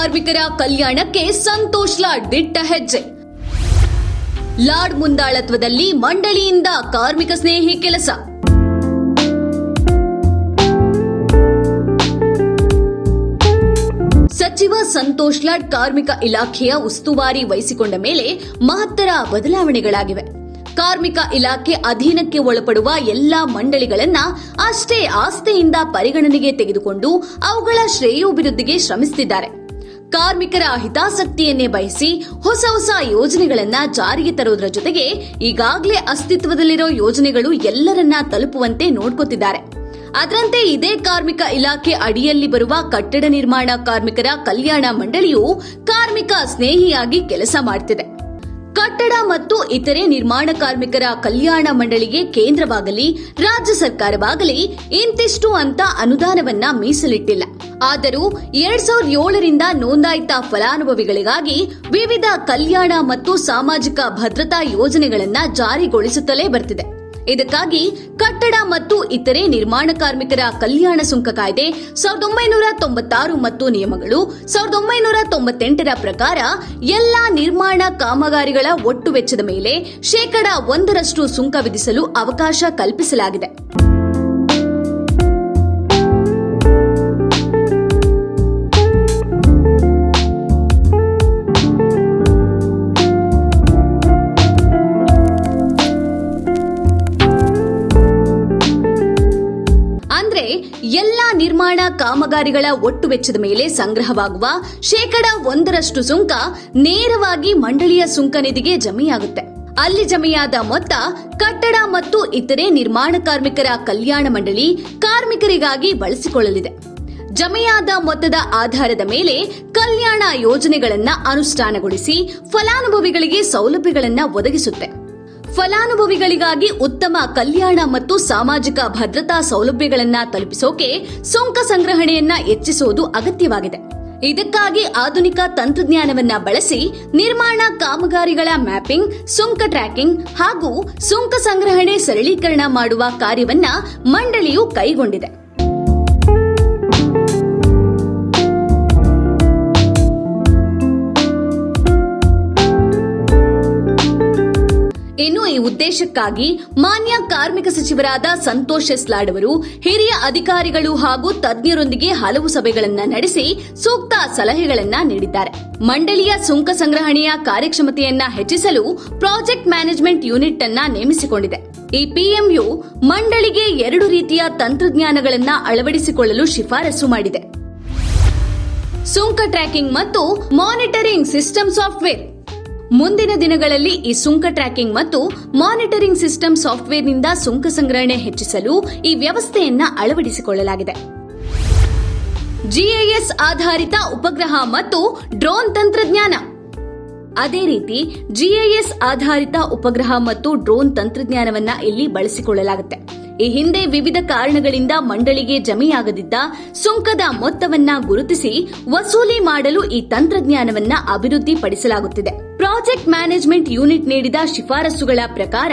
ಕಾರ್ಮಿಕರ ಕಲ್ಯಾಣಕ್ಕೆ ಸಂತೋಷ್ ಲಾಡ್ ದಿಟ್ಟ ಹೆಜ್ಜೆ. ಲಾಡ್ ಮುಂದಾಳತ್ವದಲ್ಲಿ ಮಂಡಳಿಯಿಂದ ಕಾರ್ಮಿಕ ಸ್ನೇಹಿ ಕೆಲಸ. ಸಚಿವ ಸಂತೋಷ್ ಲಾಡ್ ಕಾರ್ಮಿಕ ಇಲಾಖೆಯ ಉಸ್ತುವಾರಿ ವಹಿಸಿಕೊಂಡ ಮೇಲೆ ಮಹತ್ತರ ಬದಲಾವಣೆಗಳಾಗಿವೆ. ಕಾರ್ಮಿಕ ಇಲಾಖೆ ಅಧೀನಕ್ಕೆ ಒಳಪಡುವ ಎಲ್ಲಾ ಮಂಡಳಿಗಳನ್ನ ಅಷ್ಟೇ ಆಸ್ಥೆಯಿಂದ ಪರಿಗಣನೆಗೆ ತೆಗೆದುಕೊಂಡು ಅವುಗಳ ಶ್ರೇಯೋಭಿವೃದ್ಧಿಗೆ ಶ್ರಮಿಸುತ್ತಿದ್ದಾರೆ. ಕಾರ್ಮಿಕರ ಹಿತಾಸಕ್ತಿಯನ್ನೇ ಬಯಸಿ ಹೊಸ ಯೋಜನೆಗಳನ್ನ ಜಾರಿಗೆ ತರುವುದರ ಜೊತೆಗೆ ಈಗಾಗಲೇ ಅಸ್ತಿತ್ವದಲ್ಲಿರೋ ಯೋಜನೆಗಳು ಎಲ್ಲರನ್ನ ತಲುಪುವಂತೆ ನೋಡ್ಕೊತಿದ್ದಾರೆ. ಅದರಂತೆ ಇದೇ ಕಾರ್ಮಿಕ ಇಲಾಖೆ ಅಡಿಯಲ್ಲಿ ಬರುವ ಕಟ್ಟಡ ನಿರ್ಮಾಣ ಕಾರ್ಮಿಕರ ಕಲ್ಯಾಣ ಮಂಡಳಿಯು ಕಾರ್ಮಿಕ ಸ್ನೇಹಿಯಾಗಿ ಕೆಲಸ ಮಾಡುತ್ತಿದೆ. ಕಟ್ಟಡ ಮತ್ತು ಇತರೆ ನಿರ್ಮಾಣ ಕಾರ್ಮಿಕರ ಕಲ್ಯಾಣ ಮಂಡಳಿಗೆ ಕೇಂದ್ರವಾಗಲಿ ರಾಜ್ಯ ಸರ್ಕಾರವಾಗಲಿ ಇಂತಿಷ್ಟು ಅಂತ ಅನುದಾನವನ್ನ ಮೀಸಲಿಟ್ಟಿಲ್ಲ. ಆದರೂ 2007ರಿಂದ ನೋಂದಾಯಿತ ಫಲಾನುಭವಿಗಳಿಗಾಗಿ ವಿವಿಧ ಕಲ್ಯಾಣ ಮತ್ತು ಸಾಮಾಜಿಕ ಭದ್ರತಾ ಯೋಜನೆಗಳನ್ನ ಜಾರಿಗೊಳಿಸುತ್ತಲೇ ಬರ್ತಿದೆ. ಇದಕ್ಕಾಗಿ ಕಟ್ಟಡ ಮತ್ತು ಇತರೆ ನಿರ್ಮಾಣ ಕಾರ್ಮಿಕರ ಕಲ್ಯಾಣ ಸುಂಕ ಕಾಯ್ದೆ 1996 ಮತ್ತು ನಿಯಮಗಳು 1998ರ ಪ್ರಕಾರ ಎಲ್ಲಾ ನಿರ್ಮಾಣ ಕಾಮಗಾರಿಗಳ ಒಟ್ಟು ವೆಚ್ಚದ ಮೇಲೆ 1% ಸುಂಕ ವಿಧಿಸಲು ಅವಕಾಶ ಕಲ್ಪಿಸಲಾಗಿದೆ. ಎಲ್ಲಾ ನಿರ್ಮಾಣ ಕಾಮಗಾರಿಗಳ ಒಟ್ಟು ವೆಚ್ಚದ ಮೇಲೆ ಸಂಗ್ರಹವಾಗುವ 1% ಸುಂಕ ನೇರವಾಗಿ ಮಂಡಳಿಯ ಸುಂಕ ನಿಧಿಗೆ ಜಮೆಯಾಗುತ್ತೆ. ಅಲ್ಲಿ ಜಮೆಯಾದ ಮೊತ್ತ ಕಟ್ಟಡ ಮತ್ತು ಇತರೆ ನಿರ್ಮಾಣ ಕಾರ್ಮಿಕರ ಕಲ್ಯಾಣ ಮಂಡಳಿ ಕಾರ್ಮಿಕರಿಗಾಗಿ ಬಳಸಿಕೊಳ್ಳಲಿದೆ. ಜಮೆಯಾದ ಮೊತ್ತದ ಆಧಾರದ ಮೇಲೆ ಕಲ್ಯಾಣ ಯೋಜನೆಗಳನ್ನು ಅನುಷ್ಠಾನಗೊಳಿಸಿ ಫಲಾನುಭವಿಗಳಿಗೆ ಸೌಲಭ್ಯಗಳನ್ನು ಒದಗಿಸುತ್ತೆ. ಫಲಾನುಭವಿಗಳಿಗಾಗಿ ಉತ್ತಮ ಕಲ್ಯಾಣ ಮತ್ತು ಸಾಮಾಜಿಕ ಭದ್ರತಾ ಸೌಲಭ್ಯಗಳನ್ನು ತಲುಪಿಸೋಕೆ ಸುಂಕ ಸಂಗ್ರಹಣೆಯನ್ನ ಹೆಚ್ಚಿಸುವುದು ಅಗತ್ಯವಾಗಿದೆ. ಇದಕ್ಕಾಗಿ ಆಧುನಿಕ ತಂತ್ರಜ್ಞಾನವನ್ನ ಬಳಸಿ ನಿರ್ಮಾಣ ಕಾಮಗಾರಿಗಳ ಮ್ಯಾಪಿಂಗ್, ಸುಂಕ ಟ್ರ್ಯಾಕಿಂಗ್ ಹಾಗೂ ಸುಂಕ ಸಂಗ್ರಹಣೆ ಸರಳೀಕರಣ ಮಾಡುವ ಕಾರ್ಯವನ್ನ ಮಂಡಳಿಯು ಕೈಗೊಂಡಿದೆ. ಇನ್ನು ಈ ಉದ್ದೇಶಕ್ಕಾಗಿ ಮಾನ್ಯ ಕಾರ್ಮಿಕ ಸಚಿವರಾದ ಸಂತೋಷ್ ಎಸ್ ಲಾಡ್ ಅವರು ಹಿರಿಯ ಅಧಿಕಾರಿಗಳು ಹಾಗೂ ತಜ್ಞರೊಂದಿಗೆ ಹಲವು ಸಭೆಗಳನ್ನು ನಡೆಸಿ ಸೂಕ್ತ ಸಲಹೆಗಳನ್ನು ನೀಡಿದ್ದಾರೆ. ಮಂಡಳಿಯ ಸುಂಕ ಸಂಗ್ರಹಣೆಯ ಕಾರ್ಯಕ್ಷಮತೆಯನ್ನ ಹೆಚ್ಚಿಸಲು ಪ್ರಾಜೆಕ್ಟ್ ಮ್ಯಾನೇಜ್ಮೆಂಟ್ ಯೂನಿಟ್ ಅನ್ನ ನೇಮಿಸಿಕೊಂಡಿದೆ. ಈ ಪಿಎಂಯು ಮಂಡಳಿಗೆ 2 ರೀತಿಯ ತಂತ್ರಜ್ಞಾನಗಳನ್ನು ಅಳವಡಿಸಿಕೊಳ್ಳಲು ಶಿಫಾರಸು ಮಾಡಿದೆ: ಸುಂಕ ಟ್ರ್ಯಾಕಿಂಗ್ ಮತ್ತು ಮಾನಿಟರಿಂಗ್ ಸಿಸ್ಟಮ್ ಸಾಫ್ಟ್ವೇರ್. ಮುಂದಿನ ದಿನಗಳಲ್ಲಿ ಈ ಸುಂಕ ಟ್ರ್ಯಾಕಿಂಗ್ ಮತ್ತು ಮಾನಿಟರಿಂಗ್ ಸಿಸ್ಟಮ್ ಸಾಫ್ಟ್ವೇರ್ನಿಂದ ಸುಂಕ ಸಂಗ್ರಹಣೆ ಹೆಚ್ಚಿಸಲು ಈ ವ್ಯವಸ್ಥೆಯನ್ನ ಅಳವಡಿಸಿಕೊಳ್ಳಲಾಗಿದೆ. ಜಿಐಎಸ್ ಆಧಾರಿತ ಉಪಗ್ರಹ ಮತ್ತು ಡ್ರೋನ್ ತಂತ್ರಜ್ಞಾನ. ಅದೇ ರೀತಿ ಜಿಐಎಸ್ ಆಧಾರಿತ ಉಪಗ್ರಹ ಮತ್ತು ಡ್ರೋನ್ ತಂತ್ರಜ್ಞಾನವನ್ನ ಇಲ್ಲಿ ಬಳಸಿಕೊಳ್ಳಲಾಗುತ್ತೆ. ಈ ಹಿಂದೆ ವಿವಿಧ ಕಾರಣಗಳಿಂದ ಮಂಡಳಿಗೆ ಜಮೆಯಾಗದಿದ್ದ ಸುಂಕದ ಮೊತ್ತವನ್ನ ಗುರುತಿಸಿ ವಸೂಲಿ ಮಾಡಲು ಈ ತಂತ್ರಜ್ಞಾನವನ್ನ ಅಭಿವೃದ್ಧಿಪಡಿಸಲಾಗುತ್ತಿದೆ. ಪ್ರಾಜೆಕ್ಟ್ ಮ್ಯಾನೇಜ್ಮೆಂಟ್ ಯೂನಿಟ್ ನೀಡಿದ ಶಿಫಾರಸುಗಳ ಪ್ರಕಾರ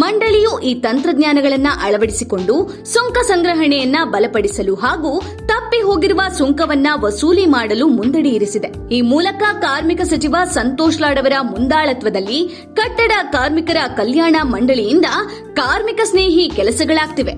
ಮಂಡಳಿಯು ಈ ತಂತ್ರಜ್ಞಾನಗಳನ್ನು ಅಳವಡಿಸಿಕೊಂಡು ಸುಂಕ ಸಂಗ್ರಹಣೆಯನ್ನ ಬಲಪಡಿಸಲು ಹಾಗೂ ತಪ್ಪಿ ಹೋಗಿರುವ ಸುಂಕವನ್ನ ವಸೂಲಿ ಮಾಡಲು ಮುಂದಡಿ ಇರಿಸಿದೆ. ಈ ಮೂಲಕ ಕಾರ್ಮಿಕ ಸಚಿವ ಸಂತೋಷ್ ಲಾಡ್ ಅವರ ಮುಂದಾಳತ್ವದಲ್ಲಿ ಕಟ್ಟಡ ಕಾರ್ಮಿಕರ ಕಲ್ಯಾಣ ಮಂಡಳಿಯಿಂದ ಕಾರ್ಮಿಕ ಸ್ನೇಹಿ ಕೆಲಸಗಳಾಗ್ತಿವೆ.